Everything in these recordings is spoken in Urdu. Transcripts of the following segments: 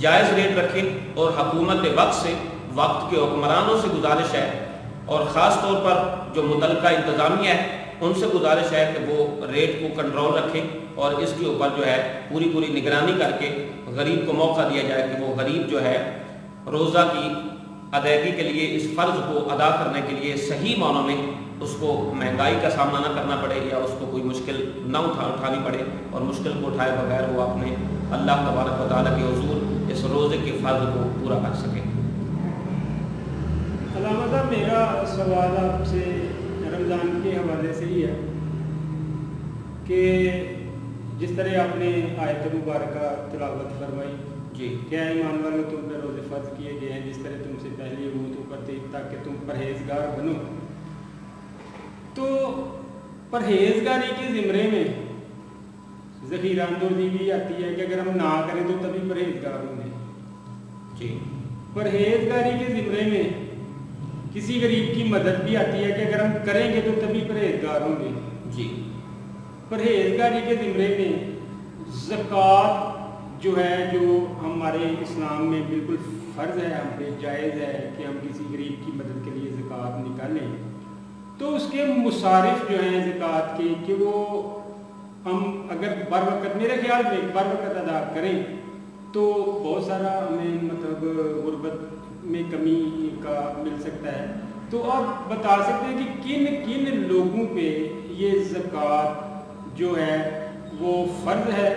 جائز ریٹ رکھے، اور حکومت وقت سے، وقت کے حکمرانوں سے گزارش ہے اور خاص طور پر جو متعلقہ انتظامیہ ہے ان سے گزارش ہے کہ وہ ریٹ کو کنٹرول رکھیں اور اس کے اوپر جو ہے پوری نگرانی کر کے غریب کو موقع دیا جائے کہ وہ غریب جو ہے روزہ کی ادائیگی کے لیے، اس فرض کو ادا کرنے کے لیے صحیح معنوں میں اس کو مہنگائی کا سامنا نہ کرنا پڑے یا اس کو کوئی مشکل نہ اٹھانی پڑے، اور مشکل کو اٹھائے بغیر وہ اپنے اللہ تبارک و تعالیٰ کے حضور اس روزے کے فرض کو پورا کر سکے۔ علامہ صاحب، میرا سوال آپ سے رمضان کے حوالے سے ہی ہے کہ جس طرح آپ نے آیت مبارکہ تلاوت فرمائی جی، کیا ایمان والو تم پہ روزے فرض کیے گئے ہیں جس طرح تم سے پہلی امتوں پر تھی تاکہ تم پرہیزگار بنو، تو پرہیزگاری کے زمرے میں ذخیرہ اندوزی بھی آتی ہے کہ اگر ہم نہ کریں تو تبھی پرہیزگار ہوں گے۔ جی، پرہیزگاری کے زمرے میں کسی غریب کی مدد بھی آتی ہے کہ اگر ہم کریں گے تو تبھی پرہیزگار ہوں گے۔ جی، پرہیزگاری کے زمرے میں زکوٰۃ جو ہے، جو ہمارے اسلام میں بالکل فرض ہے، ہم پہ جائز ہے کہ ہم کسی غریب کی مدد کے لیے زکوٰۃ نکالیں، تو اس کے مصارف جو ہیں زکوٰۃ کے کہ وہ ہم اگر بر وقت، میرے خیال میں بر وقت ادا کریں تو بہت سارا ہمیں مطلب غربت میں کمی کا مل سکتا ہے۔ تو آپ بتا سکتے ہیں کہ کن کن لوگوں پہ یہ زکوٰۃ جو ہے وہ فرض ہے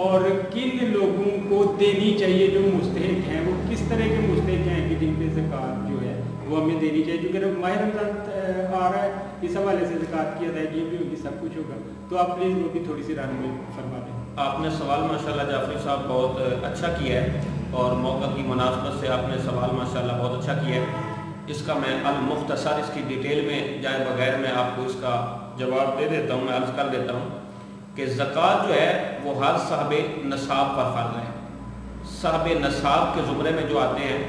اور کن لوگوں کو دینی چاہیے جو مستحق ہیں، وہ کس طرح کے مستحق ہیں کہ جن پہ زکوٰۃ جو ہے وہ ہمیں دینی چاہیے، کیونکہ ماہ رمضان آ رہا ہے، اس حوالے سے زکوٰۃ کی ادائیگی بھی ہوگی، سب کچھ ہوگا، تو آپ پلیز وہ بھی تھوڑی سی رہنمائی فرما دیں۔ آپ نے سوال ماشاءاللہ جعفری صاحب بہت اچھا کیا ہے اور موقع کی مناسبت سے آپ نے سوال ماشاءاللہ بہت اچھا کیا ہے۔ اس کا میں المختصر، اس کی ڈیٹیل میں جائے بغیر میں آپ کو اس کا جواب دے دیتا ہوں، میں عرض کر دیتا ہوں کہ زکوٰۃ جو ہے وہ ہر صاحب نصاب پر فرض ہے۔ صاحب نصاب کے زمرے میں جو آتے ہیں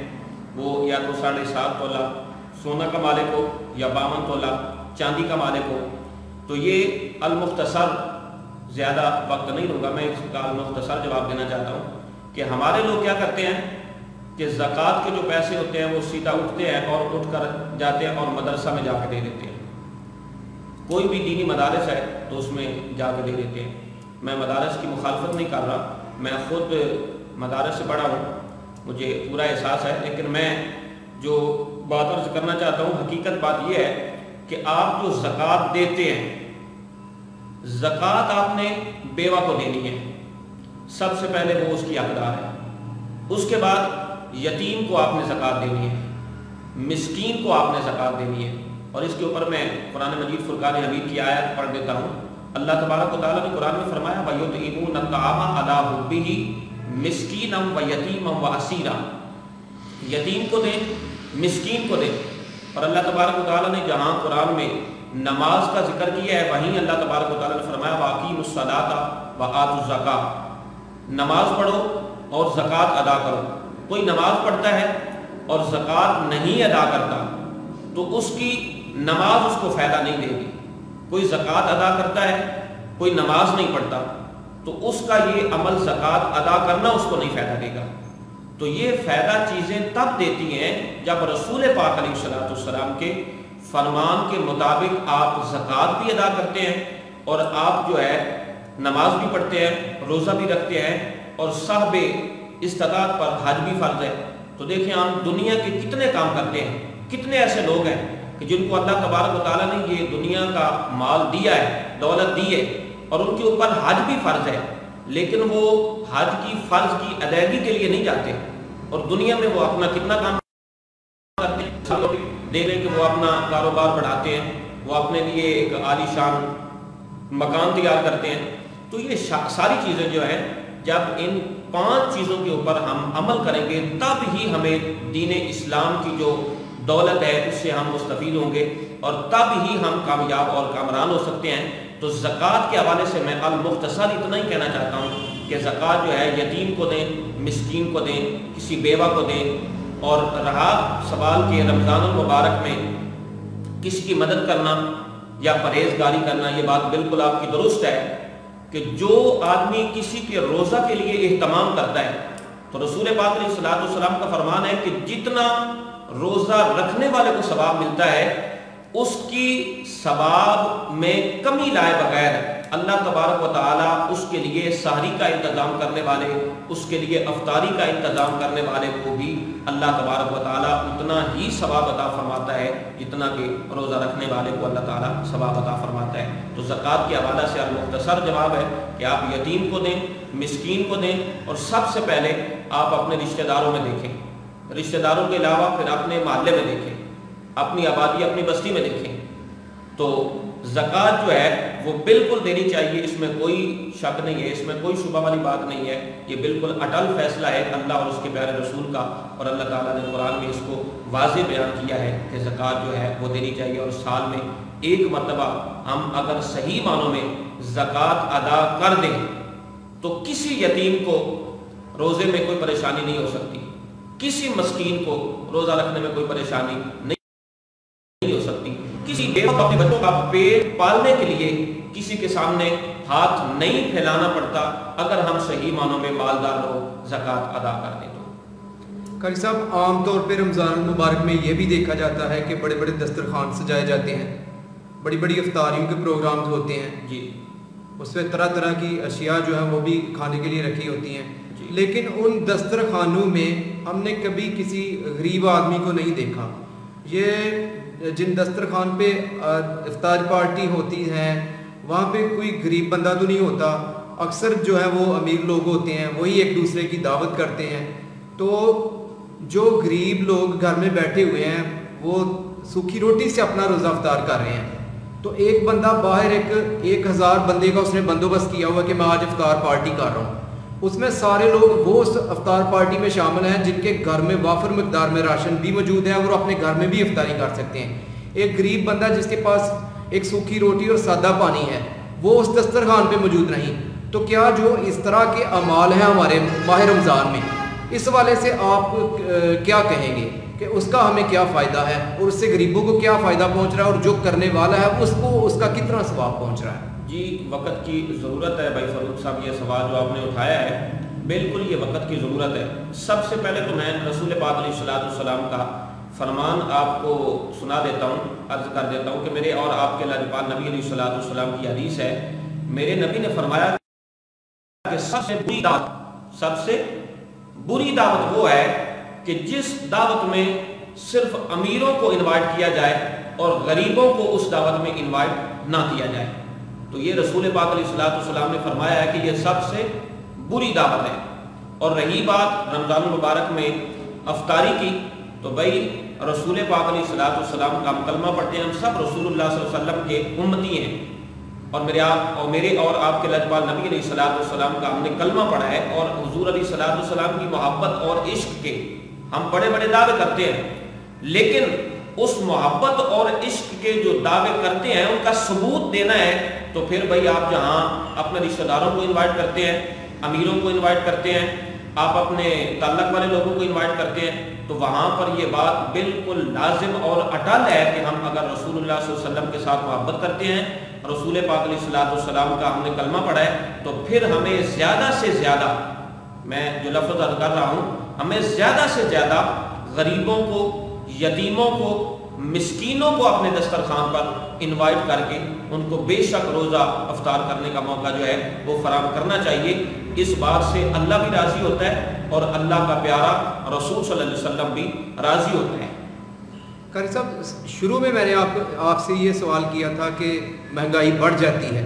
وہ یا تو 7.5 تولہ سونا کا مالک ہو یا 52 تولہ چاندی کا مالک ہو۔ تو یہ المختصر، زیادہ وقت نہیں لوں گا، میں اس کا المختصر جواب دینا چاہتا ہوں کہ ہمارے لوگ کیا کرتے ہیں کہ زکوٰۃ کے جو پیسے ہوتے ہیں وہ سیدھا اٹھتے ہیں اور اٹھ کر جاتے ہیں اور مدرسہ میں جا کے دے دیتے ہیں۔ کوئی بھی دینی مدارس ہے تو اس میں جا کے دے دیتے ہیں۔ میں مدارس کی مخالفت نہیں کر رہا، میں خود مدارس سے پڑھا ہوں، مجھے پورا احساس ہے، لیکن میں جو بات عرض کرنا چاہتا ہوں، حقیقت بات یہ ہے کہ آپ جو زکوٰۃ دیتے ہیں، زکوٰۃ آپ نے بیوہ کو دینی ہے، سب سے پہلے وہ اس کی حقدار ہے۔ اس کے بعد یتیم کو آپ نے زکوٰۃ دینی ہے، مسکین کو آپ نے زکوٰۃ دینی ہے۔ اور اس کے اوپر میں قرآن مجید فرقان حمید کی آیت پڑھ دیتا ہوں۔ اللہ تبارک و تعالیٰ نے قرآن میں فرمایا وَيُطْعِمُونَ الطَّعَامَ عَلَىٰ حُبِّهِ مِسْكِينًا وَيَتِيمًا وَأَسِيرًا، یتیم کو دیں، مسکین کو دیں۔ اور اللہ تبارک و تعالیٰ نے جہاں قرآن میں نماز کا ذکر کیا ہے وہیں اللہ تبارک و تعالیٰ نے فرمایا وَأَقِیمُوا الصَّلَاةَ وَآتُوا الزَّکَاةَ، نماز پڑھو اور زکوٰۃ ادا کرو۔ کوئی نماز پڑھتا ہے اور زکوٰۃ نہیں ادا کرتا تو اس کی نماز اس کو فائدہ نہیں دے گی۔ کوئی زکوٰۃ ادا کرتا ہے، کوئی نماز نہیں پڑھتا تو اس کا یہ عمل زکوٰۃ ادا کرنا اس کو نہیں فائدہ دے گا۔ تو یہ فائدہ چیزیں تب دیتی ہیں جب رسول پاک علیہ السلام کے فرمان کے مطابق آپ زکوٰۃ بھی ادا کرتے ہیں اور آپ جو ہے نماز بھی پڑھتے ہیں، روزہ بھی رکھتے ہیں، اور صاحب استطاعت پر حج بھی فرض ہے۔ تو دیکھیں ہم دنیا کے کتنے کام کرتے ہیں، کتنے ایسے لوگ ہیں کہ جن کو اللہ تبارک و تعالیٰ نے یہ دنیا کا مال دیا ہے، دولت دی ہے، اور ان کے اوپر حج بھی فرض ہے، لیکن وہ حج کی فرض کی ادائیگی کے لیے نہیں جاتے، اور دنیا میں وہ اپنا کتنا کام کرتے ہیں، دیکھ رہے کہ وہ اپنا کاروبار بڑھاتے ہیں، وہ اپنے لیے ایک عالی شان مکان تیار کرتے ہیں۔ تو یہ ساری چیزیں جو ہیں، جب ان 5 چیزوں کے اوپر ہم عمل کریں گے تب ہی ہمیں دین اسلام کی جو دولت ہے اس سے ہم مستفید ہوں گے، اور تب ہی ہم کامیاب اور کامران ہو سکتے ہیں۔ تو زکوٰۃ کے حوالے سے میں المختصر اتنا ہی کہنا چاہتا ہوں کہ زکوٰۃ جو ہے یتیم کو دیں، مسکین کو دیں، کسی بیوہ کو دیں۔ اور رہا سوال کہ رمضان المبارک میں کسی کی مدد کرنا یا پرہیزگاری کرنا، یہ بات بالکل آپ کی درست ہے کہ جو آدمی کسی کے روزہ کے لیے اہتمام کرتا ہے، تو رسول پاک علیہ الصلوۃ والسلام کا فرمان ہے کہ جتنا روزہ رکھنے والے کو ثواب ملتا ہے اس کی ثواب میں کمی لائے بغیر اللہ تبارک و تعالیٰ اس کے لیے سحری کا انتظام کرنے والے، اس کے لیے افطاری کا انتظام کرنے والے کو بھی اللہ تبارک و تعالیٰ اتنا ہی ثواب عطا فرماتا ہے جتنا کہ روزہ رکھنے والے کو اللہ تعالیٰ ثواب عطا فرماتا ہے۔ تو زکوٰۃ کے حوالہ سے مختصر جواب ہے کہ آپ یتیم کو دیں، مسکین کو دیں، اور سب سے پہلے آپ اپنے رشتہ داروں میں دیکھیں، رشتہ داروں کے علاوہ پھر اپنے محلے میں دیکھیں، اپنی آبادی اپنی بستی میں دیکھیں۔ تو زکوٰۃ جو ہے وہ بالکل دینی چاہیے، اس میں کوئی شک نہیں ہے، اس میں کوئی شبہ والی بات نہیں ہے، یہ بالکل اٹل فیصلہ ہے اللہ اور اس کے پیارے رسول کا، اور اللہ تعالیٰ نے قرآن میں اس کو واضح بیان کیا ہے کہ زکوٰۃ جو ہے وہ دینی چاہیے، اور سال میں ایک مرتبہ ہم اگر صحیح معنوں میں زکوٰۃ ادا کر دیں تو کسی یتیم کو روزے میں کوئی پریشانی نہیں ہو سکتی، کسی مسکین کو روزہ رکھنے میں کوئی پریشانی نہیں ہو سکتی، کسی بیوہ کو اپنے بچوں کا پیٹ پالنے کے لیے کسی کے سامنے ہاتھ نہیں پھیلانا پڑتا اگر ہم صحیح معنوں میں مالدار لوگ زکوٰۃ ادا کر دیں تو۔ قاری صاحب، عام طور پہ رمضان المبارک میں یہ بھی دیکھا جاتا ہے کہ بڑے بڑے دسترخوان سجائے جاتے ہیں، بڑی بڑی افطاریوں کے پروگرامز ہوتے ہیں جی، اس میں طرح طرح کی اشیاء جو ہیں وہ بھی کھانے کے لیے رکھی ہوتی ہیں، جی، لیکن ان دسترخوانوں میں ہم نے کبھی کسی غریب آدمی کو نہیں دیکھا۔ یہ جن دسترخوان پہ افطار پارٹی ہوتی ہے وہاں پہ کوئی غریب بندہ تو نہیں ہوتا، اکثر جو ہے وہ امیر لوگ ہوتے ہیں، وہی ایک دوسرے کی دعوت کرتے ہیں، تو جو غریب لوگ گھر میں بیٹھے ہوئے ہیں وہ سوکھی روٹی سے اپنا روزہ افطار کر رہے ہیں، تو ایک بندہ باہر 1000 بندے کا اس نے بندوبست کیا ہوا کہ میں آج افطار پارٹی کر رہا ہوں، اس میں سارے لوگ وہ اس افطار پارٹی میں شامل ہیں جن کے گھر میں وافر مقدار میں راشن بھی موجود ہے اور اپنے گھر میں بھی افطاری کر سکتے ہیں۔ ایک غریب بندہ جس کے پاس ایک سوکھی روٹی اور سادہ پانی ہے وہ اس دسترخوان پہ موجود نہیں، تو کیا جو اس طرح کے اعمال ہیں ہمارے ماہ رمضان میں، اس والے سے آپ کیا کہیں گے کہ اس کا ہمیں کیا فائدہ ہے اور اس سے غریبوں کو کیا فائدہ پہنچ رہا ہے، اور جو کرنے والا ہے اس کو اس کا کتنا ثواب پہنچ رہا ہے؟ جی، وقت کی ضرورت ہے بھائی فاروق صاحب، یہ سوال جو آپ نے اٹھایا ہے بالکل یہ وقت کی ضرورت ہے۔ سب سے پہلے تو میں رسول پاک علیہ الصلوۃ والسلام کا فرمان آپ کو سنا دیتا ہوں، عرض کر دیتا ہوں کہ میرے اور آپ کے لاجپال نبی علیہ الصلوۃ والسلام کی حدیث ہے، میرے نبی نے فرمایا کہ سب سے بری دعوت وہ ہے کہ جس دعوت میں صرف امیروں کو انوائٹ کیا جائے اور غریبوں کو اس دعوت میں انوائٹ نہ کیا جائے۔ تو یہ رسول پاک علیہ الصلوۃ والسلام نے فرمایا ہے کہ یہ سب سے بری دعوت ہے۔ اور رہی بات رمضان المبارک میں افطاری کی، تو بھائی رسول پاک علیہ الصلوۃ والسلام کا ہم کلمہ پڑھتے ہیں، ہم سب رسول اللہ صلی اللہ علیہ وسلم کے امتی ہیں، اور میرے اور آپ کے لاجپال نبی علیہ الصلوۃ والسلام کا ہم نے کلمہ پڑھا ہے، اور حضور علیہ الصلوۃ والسلام کی محبت اور عشق کے ہم بڑے بڑے دعوے کرتے ہیں، لیکن اس محبت اور عشق کے جو دعوے کرتے ہیں ان کا ثبوت دینا ہے، تو پھر بھائی آپ جہاں اپنے رشتہ داروں کو انوائٹ کرتے ہیں، امیروں کو انوائٹ کرتے ہیں، آپ اپنے تعلق والے لوگوں کو انوائٹ کرتے ہیں، تو وہاں پر یہ بات بالکل لازم اور اٹل ہے کہ ہم اگر رسول اللہ صلی اللہ علیہ وسلم کے ساتھ محبت کرتے ہیں، رسول پاک علیہ الصلوۃ والسلام کا ہم نے کلمہ پڑھا ہے، تو پھر ہمیں زیادہ سے زیادہ، میں جو لفظ ادا کر رہا ہوں، ہمیں زیادہ سے زیادہ غریبوں کو، یتیموں کو، مسکینوں کو اپنے دسترخوان پر انوائٹ کر کے ان کو بے شک روزہ افطار کرنے کا موقع جو ہے وہ فراہم کرنا چاہیے۔ اس بات سے اللہ بھی راضی ہوتا ہے اور اللہ کا پیارا رسول صلی اللہ علیہ وسلم بھی راضی ہوتا ہے۔ قاری صاحب، شروع میں نے آپ سے یہ سوال کیا تھا کہ مہنگائی بڑھ جاتی ہے،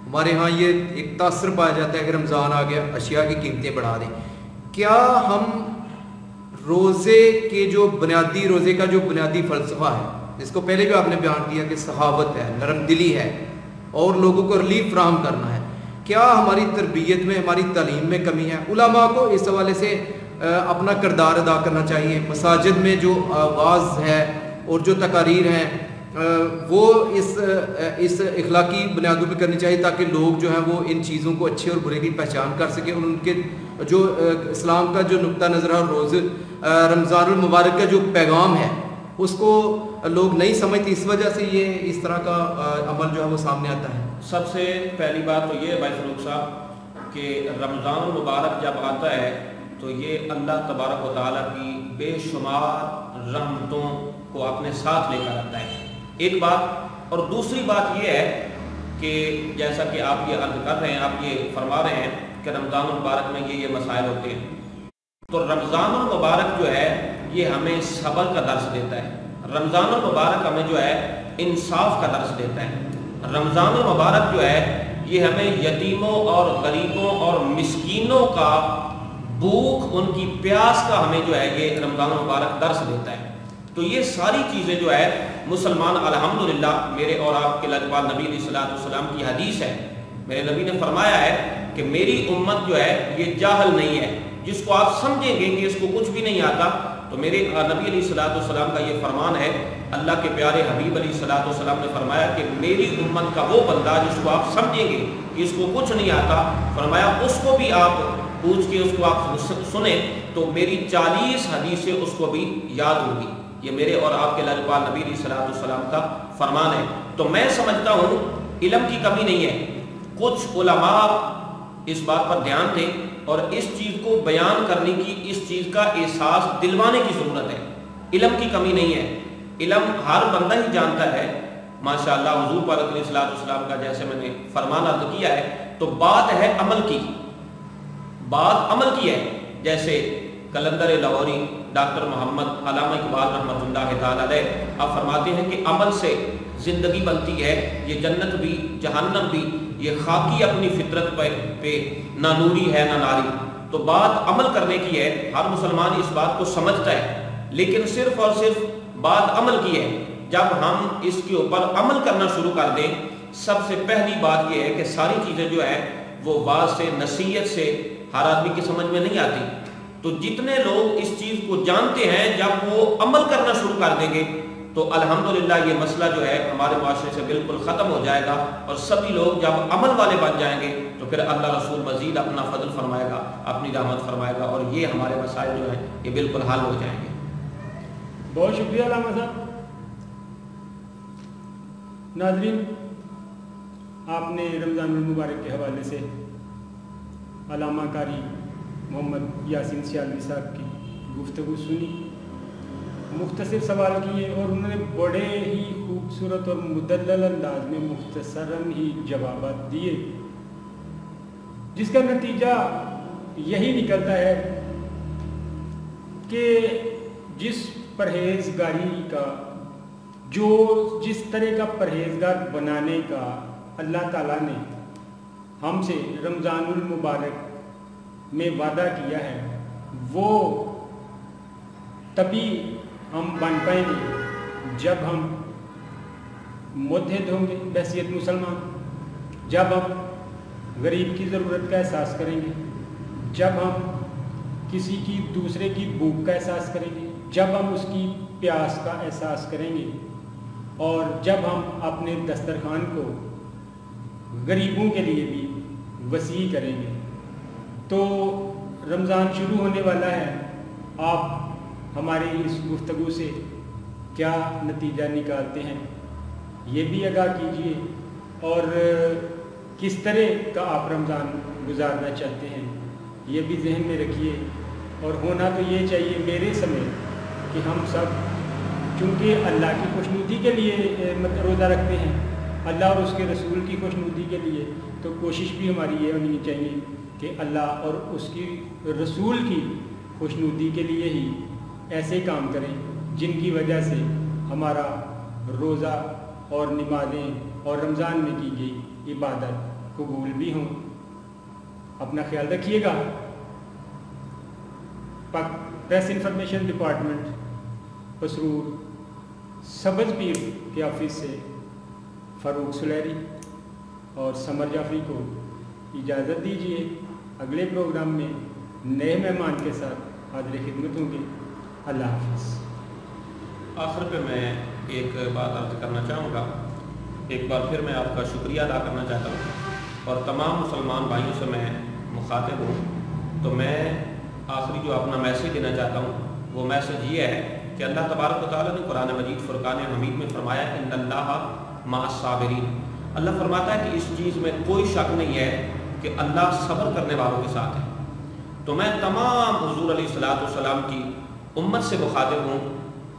ہمارے ہاں یہ ایک تاثر پایا جاتا ہے کہ رمضان آ گیا اشیاء کی قیمتیں بڑھا دیں، کیا ہم روزے کا جو بنیادی فلسفہ ہے، جس کو پہلے بھی آپ نے بیان کیا کہ صحابت ہے، نرم دلی ہے اور لوگوں کو ریلیف فراہم کرنا ہے، کیا ہماری تربیت میں، ہماری تعلیم میں کمی ہے؟ علماء کو اس حوالے سے اپنا کردار ادا کرنا چاہیے، مساجد میں جو آواز ہے اور جو تقاریر ہیں وہ اس اخلاقی بنیادوں پہ کرنی چاہیے تاکہ لوگ جو ہیں وہ ان چیزوں کو اچھے اور برے کی پہچان کر سکیں، اور ان کے جو اسلام کا جو نقطہ نظر ہے اور رمضان المبارک کا جو پیغام ہے اس کو لوگ نہیں سمجھتے، اس وجہ سے یہ اس طرح کا عمل جو ہے وہ سامنے آتا ہے۔ سب سے پہلی بات تو یہ ہے بھائی فاروق صاحب کہ رمضان المبارک جب آتا ہے تو یہ اللہ تبارک و تعالیٰ کی بے شمار رحمتوں کو اپنے ساتھ لے کر آتا ہے، ایک بات۔ اور دوسری بات یہ ہے کہ جیسا کہ آپ یہ عرض کر رہے ہیں، آپ یہ فرما رہے ہیں کہ رمضان المبارک میں یہ مسائل ہوتے ہیں، تو رمضان المبارک جو ہے یہ ہمیں صبر کا درس دیتا ہے، رمضان المبارک ہمیں جو ہے انصاف کا درس دیتا ہے، رمضان المبارک جو ہے یہ ہمیں یتیموں اور غریبوں اور مسکینوں کا بھوک، ان کی پیاس کا ہمیں جو ہے یہ رمضان المبارک درس دیتا ہے۔ تو یہ ساری چیزیں جو ہے مسلمان الحمدللہ، میرے اور آپ کے لجپال نبی علیہ الصلوۃ والسلام کی حدیث ہے، میرے نبی نے فرمایا ہے کہ میری امت جو ہے یہ جاہل نہیں ہے، جس کو آپ سمجھیں گے کہ اس کو کچھ بھی نہیں آتا، تو میرے نبی علیہ الصلوۃ والسلام کا یہ فرمان ہے، اللہ کے پیارے حبیب علیہ الصلوۃ والسلام نے فرمایا کہ میری امت کا وہ بندہ جس کو آپ سمجھیں گے کہ اس کو کچھ نہیں آتا، فرمایا اس کو بھی آپ پوچھ کے اس کو آپ سنیں تو میری 40 حدیثیں اس کو بھی یاد ہوگی۔ یہ میرے اور آپ کے لاجواب نبی علیہ الصلوۃ والسلام کا فرمان ہے۔ تو میں سمجھتا ہوں علم کی کمی نہیں ہے، کچھ علماء اس بات پر دھیان دیں اور اس چیز کو بیان کرنے کی، اس چیز کا احساس دلوانے کی ضرورت ہے۔ علم کی کمی نہیں ہے، علم ہر بندہ ہی جانتا ہے، ماشاءاللہ حضور پاک علیہ الصلوۃ والسلام کا جیسے میں نے فرمان عرض کیا ہے، تو بات ہے عمل کی، بات عمل کی ہے۔ جیسے قلندر لاہوری ڈاکٹر محمد علامہ اقبال رحمۃ اللہ تعالی علیہ آپ فرماتے ہیں کہ عمل سے زندگی بنتی ہے، یہ جنت بھی جہنم بھی، یہ خاکی اپنی فطرت پہ نہ نوری ہے نہ ناری۔ تو بات عمل کرنے کی ہے، ہر مسلمان اس بات کو سمجھتا ہے، لیکن صرف اور صرف بات عمل کی ہے۔ جب ہم اس کے اوپر عمل کرنا شروع کر دیں، سب سے پہلی بات یہ ہے کہ ساری چیزیں جو ہے وہ واضح سے، نصیحت سے ہر آدمی کی سمجھ میں نہیں آتی۔ تو جتنے لوگ اس چیز کو جانتے ہیں، جب وہ عمل کرنا شروع کر دیں گے تو الحمدللہ یہ مسئلہ جو ہے ہمارے معاشرے سے بالکل ختم ہو جائے گا، اور سبھی لوگ جب عمل والے بن جائیں گے تو پھر اللہ رسول مزید اپنا فضل فرمائے گا، اپنی رحمت فرمائے گا، اور یہ ہمارے مسائل جو ہیں یہ بالکل حل ہو جائیں گے۔ بہت شکریہ علامہ صاحب۔ ناظرین، آپ نے رمضان المبارک کے حوالے سے علامہ قاری محمد یاسین سیالوی صاحب کی گفتگو سنی، مختصر سوال کیے، اور انہوں نے بڑے ہی خوبصورت اور مدلل انداز میں مختصراً ہی جوابات دیے، جس کا نتیجہ یہی نکلتا ہے کہ جس پرہیزگاری کا، جس طرح کا پرہیزگار بنانے کا اللہ تعالیٰ نے ہم سے رمضان المبارک میں وعدہ کیا ہے، وہ تبھی ہم بن پائیں گے جب ہم متحد ہوں گے بحیثیت مسلمان، جب ہم غریب کی ضرورت کا احساس کریں گے، جب ہم کسی کی دوسرے کی بھوک کا احساس کریں گے، جب ہم اس کی پیاس کا احساس کریں گے، اور جب ہم اپنے دسترخوان کو غریبوں کے لیے بھی وسیع کریں گے۔ تو رمضان شروع ہونے والا ہے، آپ ہماری اس گفتگو سے کیا نتیجہ نکالتے ہیں یہ بھی آگاہ کیجیے، اور کس طرح کا آپ رمضان گزارنا چاہتے ہیں یہ بھی ذہن میں رکھیے۔ اور ہونا تو یہ چاہیے میرے سمیت کہ ہم سب چونکہ اللہ کی خوشنودی کے لیے روزہ رکھتے ہیں، اللہ اور اس کے رسول کی خوشنودی کے لیے، تو کوشش بھی ہماری یہ ہونی چاہیے کہ اللہ اور اس کی رسول کی خوشنودی کے لیے ہی ایسے کام کریں جن کی وجہ سے ہمارا روزہ اور نمازیں اور رمضان میں کی گئی عبادت قبول بھی ہوں۔ اپنا خیال رکھیے گا۔ پریس انفارمیشن ڈپارٹمنٹ پسرور سبز پیر کے آفس سے فاروق سلیری اور سمر جعفری کو اجازت دیجیے، اگلے پروگرام میں نئے مہمان کے ساتھ حاضر خدمت ہوں گے۔ اللہ حافظ۔ آخر پہ میں ایک بات عرض کرنا چاہوں گا، ایک بار پھر میں آپ کا شکریہ ادا کرنا چاہتا ہوں، اور تمام مسلمان بھائیوں سے میں مخاطب ہوں، تو میں آخری جو اپنا میسیج دینا چاہتا ہوں وہ میسیج یہ ہے کہ اللہ تبارک و تعالیٰ نے قرآن مجید فرقان حمید میں فرمایا کہ ان اللہ مع الصابرین، اللہ فرماتا ہے کہ اس چیز میں کوئی شک نہیں ہے کہ اللہ صبر کرنے والوں کے ساتھ ہے۔ تو میں تمام حضور علیہ الصلوۃ والسلام کی امت سے مخاطب ہوں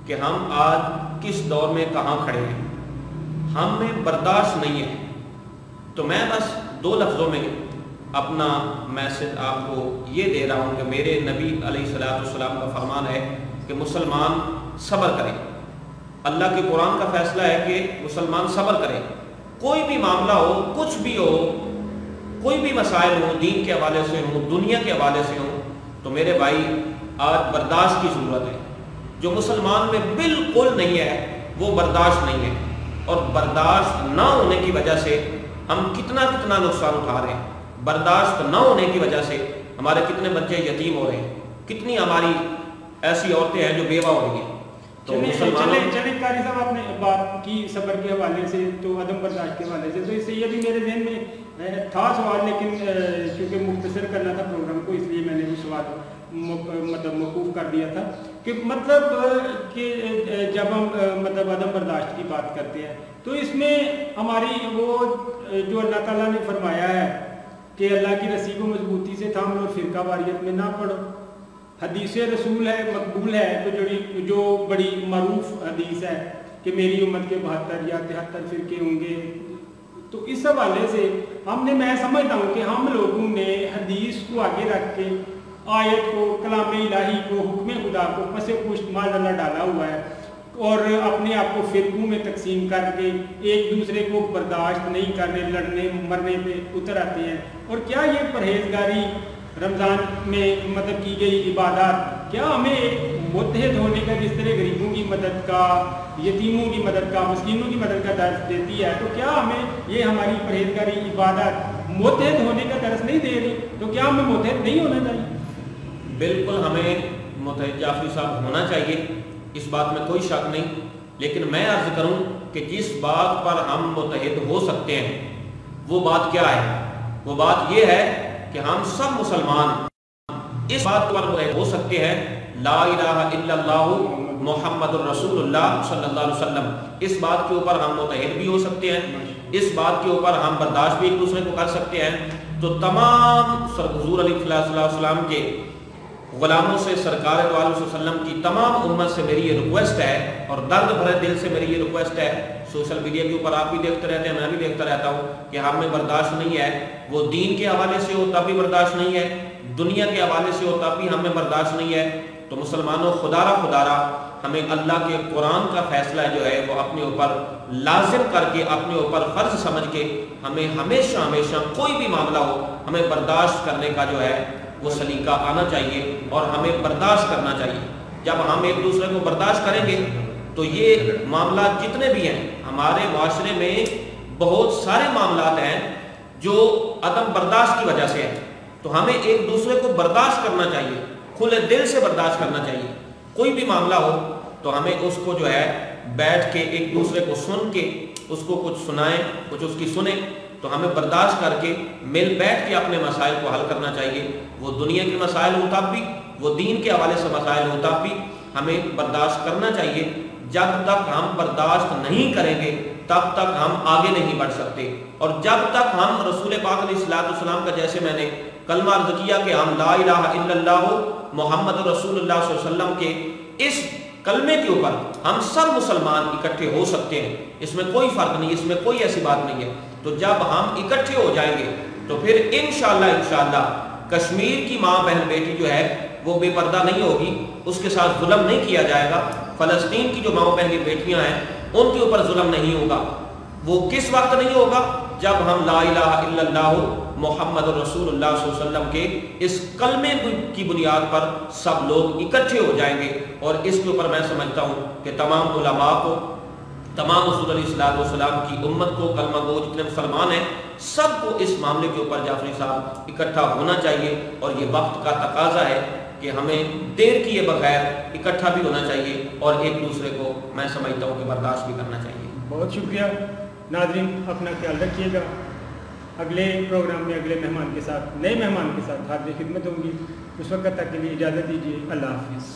کہ ہم آج کس دور میں کہاں کھڑے ہیں، ہم میں برداشت نہیں ہے۔ تو میں بس 2 لفظوں میں اپنا میسج آپ کو یہ دے رہا ہوں کہ میرے نبی علیہ الصلوۃ والسلام کا فرمان ہے کہ مسلمان صبر کرے۔ اللہ کے قرآن کا فیصلہ ہے کہ مسلمان صبر کرے، کوئی بھی معاملہ ہو، کچھ بھی ہو، کوئی بھی مسائل ہوں، دین کے حوالے سے ہوں، دنیا کے حوالے سے ہوں، تو میرے بھائی آج برداشت کی ضرورت ہے۔ جو مسلمان میں بالکل نہیں ہے وہ برداشت نہیں ہے، اور برداشت نہ ہونے کی وجہ سے ہم کتنا نقصان اٹھا رہے ہیں۔ برداشت نہ ہونے کی وجہ سے ہمارے کتنے بچے یتیم ہو رہے ہیں، کتنی ہماری ایسی عورتیں ہیں جو بیوہ ہو رہی ہیں۔ تو چلیں قاری صاحب آپ نے بات کی صبر کے حوالے سے، تو عدم برداشت کے حوالے سے، تو اس سے یہ بھی میرے ذہن میں تھا سوال، لیکن چونکہ مختصر کرنا تھا پروگرام کو، اس لیے میں نے وہ سوال مطلب موقوف کر دیا تھا کہ مطلب کہ جب ہم مطلب عدم برداشت کی بات کرتے ہیں تو اس میں ہماری وہ جو اللہ تعالیٰ نے فرمایا ہے کہ اللہ کی رسی کو مضبوطی سے تھام لو اور فرقہ واریت میں نہ پڑو، حدیث رسول ہے، مقبول ہے، تو جو بڑی معروف حدیث ہے کہ میری امت کے 72 یا 73 فرقے ہوں گے۔ تو اس حوالے سے میں سمجھتا ہوں کہ ہم لوگوں نے حدیث کو آگے رکھ کے آیت کو، کلام الہی کو، حکم خدا کو پس پشت مال ڈالا ہوا ہے، اور اپنے آپ کو فرقوں میں تقسیم کر کے ایک دوسرے کو برداشت نہیں کرنے، لڑنے مرنے پہ اتر آتے ہیں۔ اور کیا یہ پرہیزگاری رمضان میں مطلب کی گئی عبادات کیا ہمیں ایک متحد ہونے کا، جس طرح غریبوں کی مدد کا، یتیموں کی مدد کا، مسکینوں کی مدد کا درس دیتی ہے، تو کیا ہمیں یہ ہماری پرہیزگاری عبادات متحد ہونے کا درس نہیں دے رہی؟ تو کیا ہمیں متحد نہیں ہونا چاہیے؟ بالکل ہمیں متحد جعفری صاحب ہونا چاہیے، اس بات میں کوئی شک نہیں، لیکن میں عرض کروں کہ جس بات پر ہم متحد ہو سکتے ہیں وہ بات کیا ہے؟ وہ بات یہ ہے کہ ہم سب مسلمان اس بات پر متحد ہو سکتے ہیں، لا الہ الا اللہ محمد الرسول اللہ صلی اللہ علیہ وسلم، اس بات کے اوپر ہم متحد بھی ہو سکتے ہیں، اس بات کے اوپر ہم برداشت بھی ایک دوسرے کو کر سکتے ہیں۔ تو تمام حضور علیہ السلام کے غلاموں سے، سرکار دو علیہ وسلم کی تمام امت سے میری یہ ریکویسٹ ہے، اور درد بھرے دل سے میری یہ ریکویسٹ ہے، سوشل میڈیا کے اوپر آپ بھی دیکھتے رہتے ہیں، میں بھی دیکھتا رہتا ہوں کہ ہم میں برداشت نہیں ہے، وہ دین کے حوالے سے ہو تب بھی برداشت نہیں ہے، دنیا کے حوالے سے ہو تب بھی ہم میں برداشت نہیں ہے۔ تو مسلمانوں خدا را ہمیں اللہ کے قرآن کا فیصلہ جو ہے وہ اپنے اوپر لازم کر کے، اپنے اوپر فرض سمجھ کے، ہمیں ہمیشہ کوئی بھی معاملہ ہو ہمیں برداشت کرنے کا جو ہے وہ سلیقہ آنا چاہیے، اور ہمیں برداشت کرنا چاہیے۔ جب ہم ایک دوسرے کو برداشت کریں گے تو یہ معاملات جتنے بھی ہیں ہمارے معاشرے میں، بہت سارے معاملات ہیں جو عدم برداشت کی وجہ سے ہیں، تو ہمیں ایک دوسرے کو برداشت کرنا چاہیے، کھلے دل سے برداشت کرنا چاہیے۔ کوئی بھی معاملہ ہو تو ہمیں اس کو جو ہے بیٹھ کے ایک دوسرے کو سن کے، اس کو کچھ سنائیں، کچھ اس کی سنیں، تو ہمیں برداشت کر کے مل بیٹھ کے اپنے مسائل کو حل کرنا چاہیے۔ وہ دنیا کے مسائل ہو تب بھی، وہ دین کے حوالے سے مسائل ہو تب بھی ہمیں برداشت کرنا چاہیے۔ جب تک ہم برداشت نہیں کریں گے تب تک ہم آگے نہیں بڑھ سکتے، اور جب تک ہم رسول پاک علیہ السلام کا، جیسے میں نے کلمہ عرض کیا کہ ہم لا الہ الا اللہ محمد رسول اللہ صلی اللہ علیہ وسلم کے اس کلمے کے اوپر ہم سب مسلمان اکٹھے ہو سکتے ہیں، اس میں کوئی فرق نہیں، اس میں کوئی ایسی بات نہیں ہے۔ تو جب ہم اکٹھے ہو جائیں گے تو پھر انشاءاللہ کشمیر کی ماں بہن بیٹی جو ہے وہ بے پردہ نہیں ہوگی، اس کے ساتھ ظلم نہیں کیا جائے گا۔ فلسطین کی جو ماں بہن بیٹیاں ہیں ان کے اوپر ظلم نہیں ہوگا۔ وہ کس وقت نہیں ہوگا؟ جب ہم لا الہ الا اللہ محمد رسول اللہ صلی اللہ علیہ وسلم کے اس کلمے کی بنیاد پر سب لوگ اکٹھے ہو جائیں گے۔ اور اس کے اوپر میں سمجھتا ہوں کہ تمام علماء کو، تمام رسول علیہ السلام کی امت کو، کلمہ گو جتنے مسلمان ہیں سب کو اس معاملے کے اوپر جعفری صاحب اکٹھا ہونا چاہیے، اور یہ وقت کا تقاضا ہے کہ ہمیں دیر کیے بغیر اکٹھا بھی ہونا چاہیے، اور ایک دوسرے کو میں سمجھتا ہوں کہ برداشت بھی کرنا چاہیے۔ بہت شکریہ ناظرین، اپنا خیال رکھیے گا۔ اگلے پروگرام میں اگلے مہمان کے ساتھ، نئے مہمان کے ساتھ حاضر خدمت ہوں گی۔ اس وقت تک کے لیے اجازت دیجیے، اللہ حافظ۔